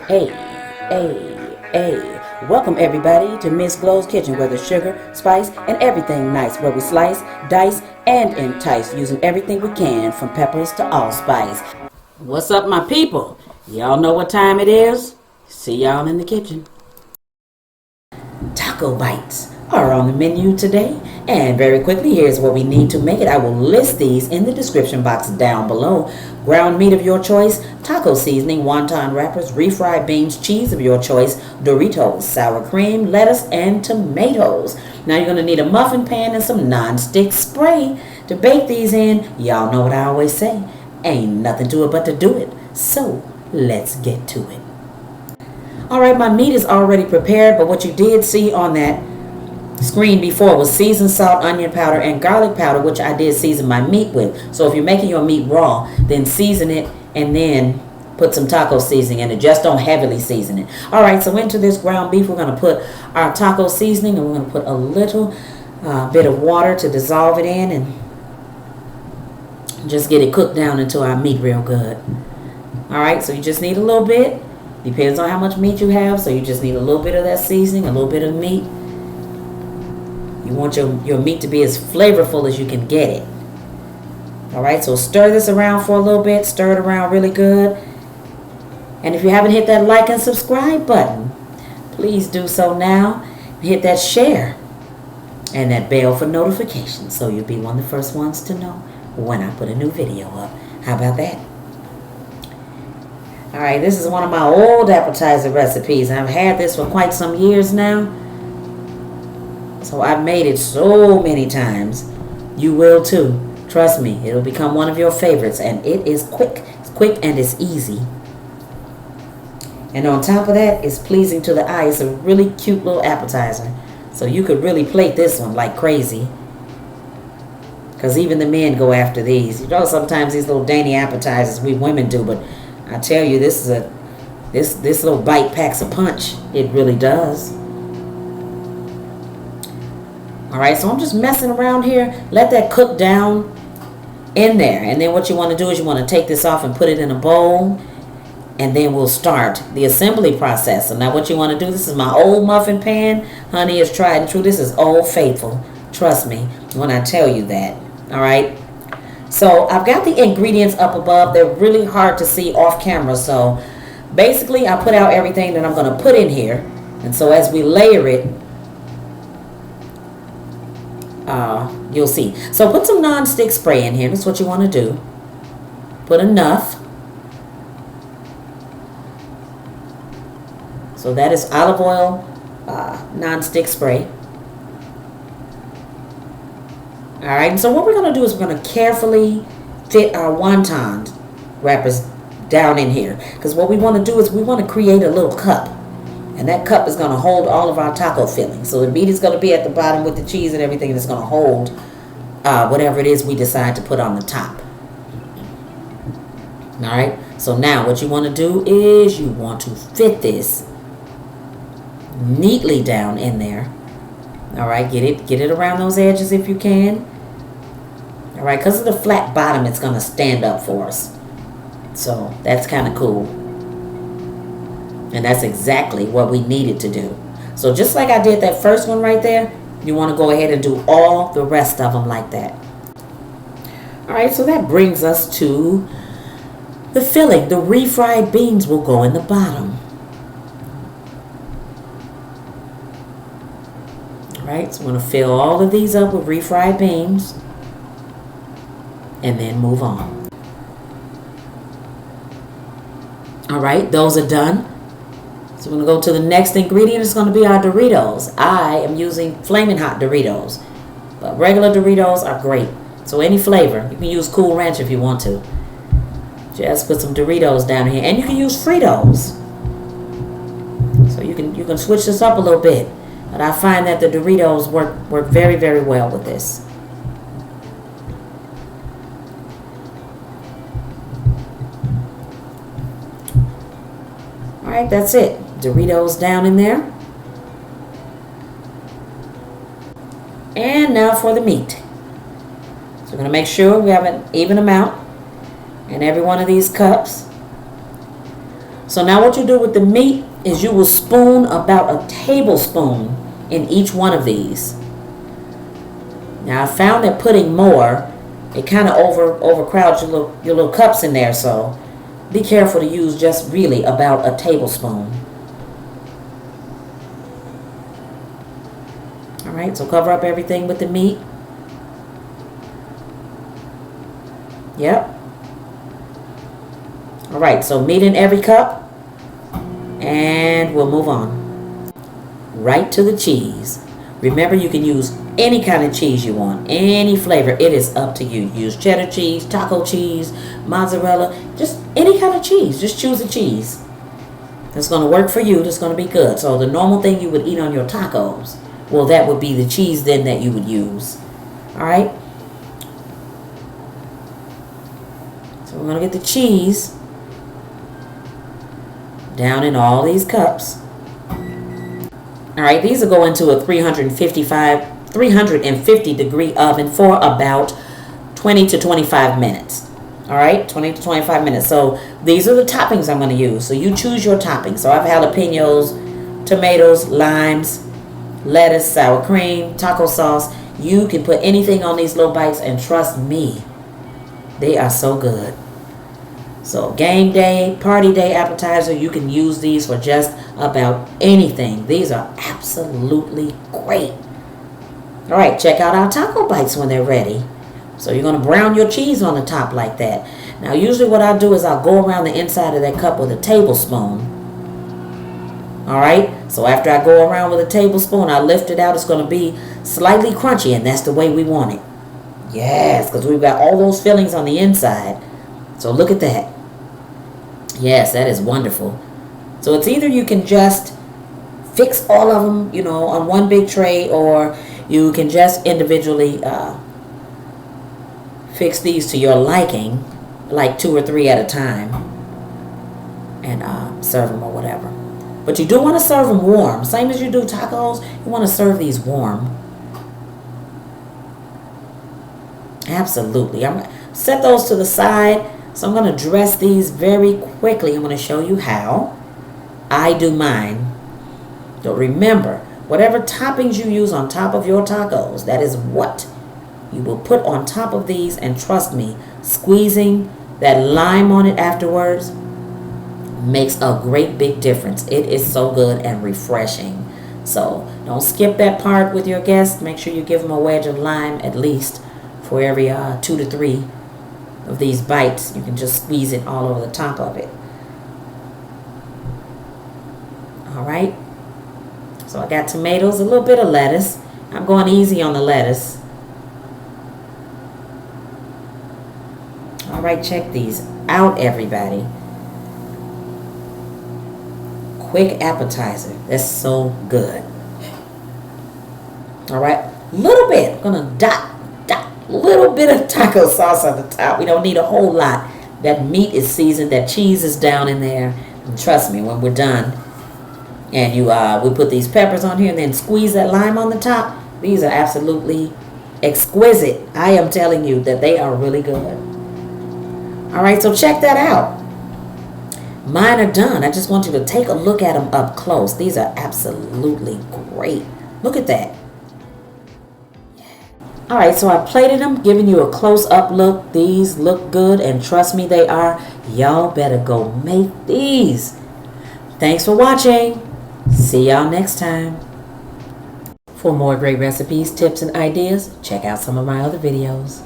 Hey, hey. Welcome everybody to Miss Glow's Kitchen, where there's sugar, spice, and everything nice, where we slice, dice, and entice, using everything we can, from peppers to allspice. What's up, my people? Y'all know what time it is? See y'all in the kitchen. Taco bites are on the menu today. And very quickly, here's what we need to make it. I will list these in the description box down below. Ground meat of your choice, taco seasoning, wonton wrappers, refried beans, cheese of your choice, Doritos, sour cream, lettuce, and tomatoes. Now you're going to need a muffin pan and some non-stick spray to bake these in. Y'all know what I always say. Ain't nothing to it but to do it. So let's get to it. Alright, my meat is already prepared, but what you did see on that screen before was seasoned salt, onion powder, and garlic powder, which I did season my meat with. So if you're making your meat raw, then season it and then put some taco seasoning in it. Just don't heavily season it. Alright, so into this ground beef, we're going to put our taco seasoning, and we're going to put a little bit of water to dissolve it in and just get it cooked down into our meat real good. Alright, so you just need a little bit. Depends on how much meat you have, so you just need a little bit of that seasoning, a little bit of meat. You want your meat to be as flavorful as you can get it. Alright, so stir this around for a little bit. Stir it around really good. And if you haven't hit that like and subscribe button, please do so now. Hit that share and that bell for notifications, so you'll be one of the first ones to know when I put a new video up. How about that? Alright, this is one of my old appetizer recipes. I've had this for quite some years now. So I've made it so many times. You will too. Trust me, it'll become one of your favorites. And it is quick. It's quick and it's easy. And on top of that, it's pleasing to the eye. It's a really cute little appetizer. So you could really plate this one like crazy. Because even the men go after these. You know, sometimes these little dainty appetizers we women do, but I tell you, this little bite packs a punch. It really does. Alright, so I'm just messing around here. Let that cook down in there. And then what you want to do is you want to take this off and put it in a bowl. And then we'll start the assembly process. So now what you want to do, this is my old muffin pan. Honey, is tried and true. This is Old Faithful. Trust me when I tell you that. Alright. So I've got the ingredients up above. They're really hard to see off camera. So basically I put out everything that I'm going to put in here. And so as we layer it, you'll see. So put some non-stick spray in here. That's what you want to do. Put enough. So that is olive oil non-stick spray. Alright, and so what we're going to do is we're going to carefully fit our wonton wrappers down in here. Because what we want to do is we want to create a little cup. And that cup is going to hold all of our taco filling. So the meat is going to be at the bottom with the cheese and everything. And it's going to hold whatever it is we decide to put on the top. Alright, so now what you want to do is you want to fit this neatly down in there. Alright, get it around those edges if you can. Alright, because of the flat bottom, it's going to stand up for us. So that's kind of cool. And that's exactly what we needed to do. So just like I did that first one right there, you want to go ahead and do all the rest of them like that. Alright, so that brings us to the filling. The refried beans will go in the bottom. Alright, so I'm going to fill all of these up with refried beans and then move on. Alright, those are done. So we're going to go to the next ingredient. It's going to be our Doritos. I am using Flaming Hot Doritos. But regular Doritos are great. So any flavor. You can use Cool Ranch if you want to. Just put some Doritos down here. And you can use Fritos. So you can switch this up a little bit. But I find that the Doritos work very, very well with this. Alright, that's it. Doritos down in there. And now for the meat. So we're going to make sure we have an even amount in every one of these cups. So now what you do with the meat is you will spoon about a tablespoon in each one of these. Now I found that putting more, it kind of overcrowds your little cups in there, so be careful to use just really about a tablespoon. Alright, so cover up everything with the meat. Yep. Alright, so meat in every cup. And we'll move on. Right to the cheese. Remember, you can use any kind of cheese you want. Any flavor. It is up to you. Use cheddar cheese, taco cheese, mozzarella. Just any kind of cheese. Just choose a cheese that's going to work for you. That's going to be good. So the normal thing you would eat on your tacos, well, that would be the cheese then that you would use. Alright. So we're going to get the cheese down in all these cups. Alright, these will go into a 350 degree oven for about 20 to 25 minutes. Alright, 20 to 25 minutes. So these are the toppings I'm going to use. So you choose your toppings. So I have jalapenos, tomatoes, limes, lettuce, sour cream, taco sauce. You can put anything on these little bites, and trust me, they are so good. So game day, party day appetizer, you can use these for just about anything. These are absolutely great. All right, check out our taco bites when they're ready. So you're going to brown your cheese on the top like that. Now usually what I do is I'll go around the inside of that cup with a tablespoon. All right, so after I go around with a tablespoon, I lift it out. It's going to be slightly crunchy, and that's the way we want it. Yes, because we've got all those fillings on the inside. So look at that. Yes, that is wonderful. So it's either you can just fix all of them, on one big tray, or you can just individually fix these to your liking, like 2 or 3 at a time, and serve them or whatever. But you do want to serve them warm. Same as you do tacos, you want to serve these warm. Absolutely. I'm going to set those to the side. So I'm going to dress these very quickly. I'm going to show you how I do mine. So remember, whatever toppings you use on top of your tacos, that is what you will put on top of these. And trust me, squeezing that lime on it afterwards makes a great big difference. It is so good and refreshing. So don't skip that part with your guests. Make sure you give them a wedge of lime at least for every 2 to 3 of these bites. You can just squeeze it all over the top of it. Alright, so I got tomatoes, a little bit of lettuce. I'm going easy on the lettuce. Alright, check these out, everybody. Quick appetizer. That's so good. Alright, little bit. I'm going to dot little bit of taco sauce on the top. We don't need a whole lot. That meat is seasoned. That cheese is down in there. And trust me, when we're done, and we put these peppers on here and then squeeze that lime on the top, these are absolutely exquisite. I am telling you that they are really good. Alright, so check that out. Mine are done. I just want you to take a look at them up close. These are absolutely great. Look at that. Alright, so I plated them, giving you a close-up look. These look good, and trust me, they are. Y'all better go make these. Thanks for watching. See y'all next time. For more great recipes, tips, and ideas, check out some of my other videos.